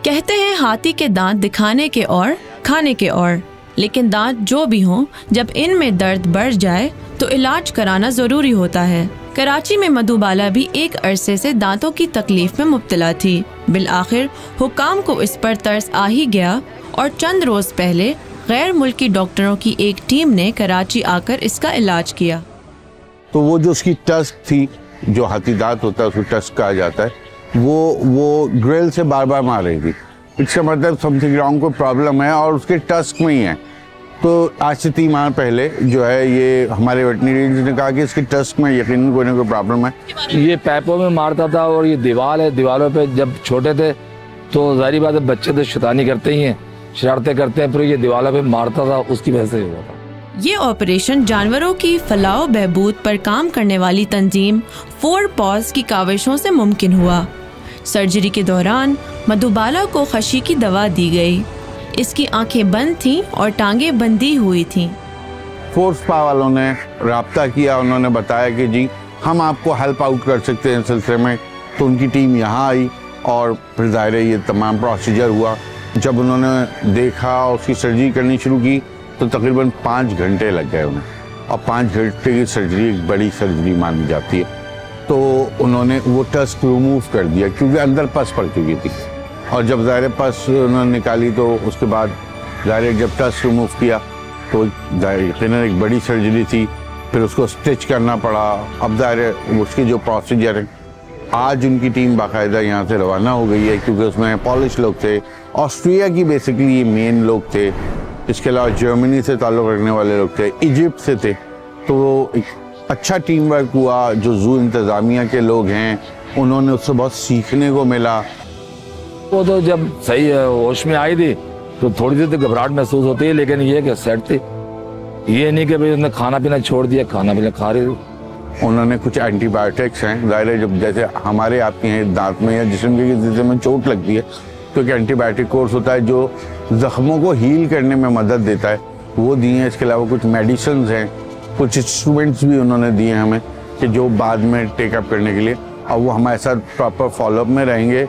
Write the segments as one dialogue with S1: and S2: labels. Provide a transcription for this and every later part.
S1: کہتے ہیں ہاتھی کے دانت دکھانے کے اور کھانے کے اور، لیکن دانت جو بھی ہوں جب ان میں درد بڑھ جائے تو علاج کرانا ضروری ہوتا ہے۔ کراچی میں مدھوبالا بھی ایک عرصے سے دانتوں کی تکلیف میں مبتلا تھی۔ بالآخر حکام کو اس پر ترس آ ہی گیا اور چند روز پہلے غیر ملکی ڈاکٹروں کی ایک ٹیم نے کراچی آ کر اس کا علاج کیا۔
S2: تو وہ جو اس کی ٹسک تھی، جو ہاتھی دانت ہوتا ہے اس کو ٹسک کہا جاتا ہے، وہ گرل سے بار بار مار رہی تھی۔ اس کا مطلب سم تھنگ رانگ کوئی پرابلم ہے اور اس کے ٹسک میں ہی ہے۔ تو آج سے 3 ماہ پہلے جو ہے یہ ہمارے ویٹنرینز نے کہا کہ اس کی ٹسک میں یقیناً کوئی نہ کوئی پرابلم ہے۔
S3: یہ پیپوں میں مارتا تھا اور یہ دیوال ہے، دیوالوں پہ جب چھوٹے تھے تو ظاہری بات ہے بچے تو شیطانی کرتے ہی ہیں، شرارتیں کرتے ہیں، پھر یہ دیوالوں پہ مارتا تھا، اس کی وجہ سے ہوا تھا۔
S1: یہ آپریشن جانوروں کی فلاح و بہبود پر کام کرنے والی تنظیم 4 paws کی کاوشوں سے ممکن ہوا۔ سرجری کے دوران مدھوبالا کو خشی کی دوا دی گئی۔ اس کی آنکھیں بند تھیں اور ٹانگیں بندھی ہوئی تھیں۔
S2: فورس پا والوں نے رابطہ کیا، انہوں نے بتایا کہ جی ہم آپ کو ہیلپ آؤٹ کر سکتے ہیں اس سلسلے میں، تو ان کی ٹیم یہاں آئی اور پھر ظاہر ہے یہ تمام پروسیجر ہوا۔ جب انہوں نے دیکھا اور اس کی سرجری کرنی شروع کی تو تقریباً 5 گھنٹے لگ گئے انہیں، اور 5 گھنٹے کی سرجری ایک بڑی سرجری مانی جاتی ہے۔ تو انہوں نے وہ ٹسک ریموو کر دیا کیونکہ اندر پس پڑ چکی تھی، اور جب ظاہر پس انہوں نے نکالی تو اس کے بعد ظاہر جب ٹسک ریموو کیا تو یقیناً ایک بڑی سرجری تھی، پھر اس کو سٹچ کرنا پڑا۔ اب ظاہر اس کی جو پروسیجر ہے، آج ان کی ٹیم باقاعدہ یہاں سے روانہ ہو گئی ہے کیونکہ اس میں پولش لوگ تھے، آسٹریا کی بیسکلی یہ مین لوگ تھے، اس کے علاوہ جرمنی سے تعلق رکھنے والے لوگ تھے، ایجپٹ سے تھے۔ تو ایک اچھا ٹیم ورک ہوا، جو زو انتظامیہ کے لوگ ہیں انہوں نے اس سے بہت سیکھنے کو ملا۔
S3: وہ تو جب صحیح ہوش میں آئی تھی تو تھوڑی دیر تو گھبراہٹ محسوس ہوتی ہے، لیکن یہ کہ سیٹ تھی، یہ نہیں کہ بھئی اس نے کھانا پینا چھوڑ دیا، کھانا پینا کھا رہی تھی۔
S2: انہوں نے کچھ اینٹی بایوٹکس ہیں، ظاہر ہے جب جیسے ہمارے آپ کے ہیں دانت میں یا جسم کے حصے میں چوٹ لگتی ہے تو ایک اینٹی بایوٹک کورس ہوتا ہے جو زخموں کو ہیل کرنے میں مدد دیتا ہے، وہ دیے ہیں۔ اس کے علاوہ کچھ میڈیسنز ہیں، کچھ انسٹرومنٹس بھی انہوں نے دیے ہمیں کہ جو بعد میں ٹیک اپ کرنے کے لیے، اور وہ ہمارے ساتھ پراپر فالو اپ میں رہیں گے،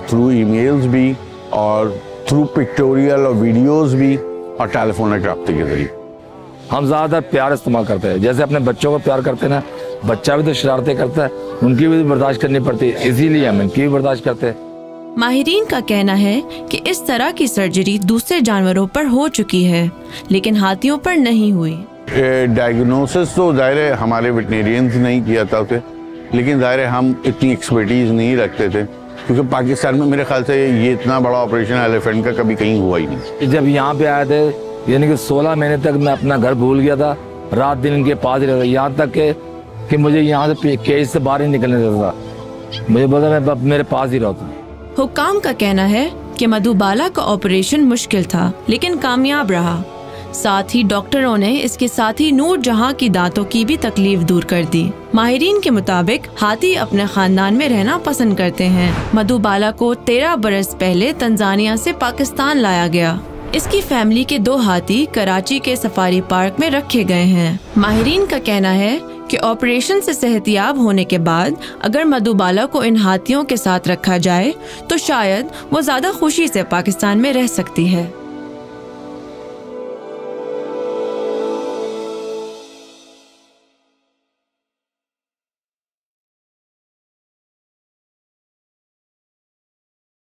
S2: تھرو ای میلز بھی اور تھرو پکٹوریل اور ویڈیوز بھی اور ٹیلیفونک رابطے کے ذریعے۔
S3: ہم زیادہ تر پیار استعمال کرتے ہیں، جیسے اپنے بچوں کو پیار کرتے ہیں نا، بچہ بھی تو شرارتیں کرتا ہے، ان کی بھی برداشت کرنی پڑتی ہے، اسی لیے ہم ان کی بھی برداشت کرتے ہیں۔
S1: ماہرین کا کہنا ہے کہ اس طرح کی سرجری دوسرے جانوروں پر ہو چکی ہے لیکن ہاتھیوں پر نہیں ہوئی۔
S2: ڈائگنوسس تو ظاہر ہے ہمارے ویٹنرینز نہیں کیا تھا اسے، لیکن ظاہر ہے ہم اتنی ایکسپرٹیز نہیں رکھتے تھے کیونکہ پاکستان میں میرے خیال سے یہ اتنا بڑا آپریشن ایلیفینٹ کا کبھی کہیں ہوا ہی نہیں۔
S3: جب یہاں پہ آئے تھے یعنی کہ 16 مہینے تک میں اپنا گھر بھول گیا تھا، رات دن ان کے پاس ہی رہتا، یہاں تک کہ مجھے یہاں سے کیج سے باہر نہیں نکلنے دیتا تھا، مجھے بولتا میں میرے پاس ہی رہتا ہوں۔
S1: حکام کا کہنا ہے کہ مدھوبالا کا آپریشن مشکل تھا لیکن کامیاب رہا۔ ساتھ ہی ڈاکٹروں نے اس کے ساتھی نور جہاں کی دانتوں کی بھی تکلیف دور کر دی۔ ماہرین کے مطابق ہاتھی اپنے خاندان میں رہنا پسند کرتے ہیں۔ مدھوبالا کو 13 برس پہلے تنزانیہ سے پاکستان لایا گیا۔ اس کی فیملی کے 2 ہاتھی کراچی کے سفاری پارک میں رکھے گئے ہیں۔ ماہرین کا کہنا ہے کہ آپریشن سے صحتیاب ہونے کے بعد اگر مدھوبالا کو ان ہاتھیوں کے ساتھ رکھا جائے تو شاید وہ زیادہ خوشی سے پاکستان میں رہ سکتی ہے۔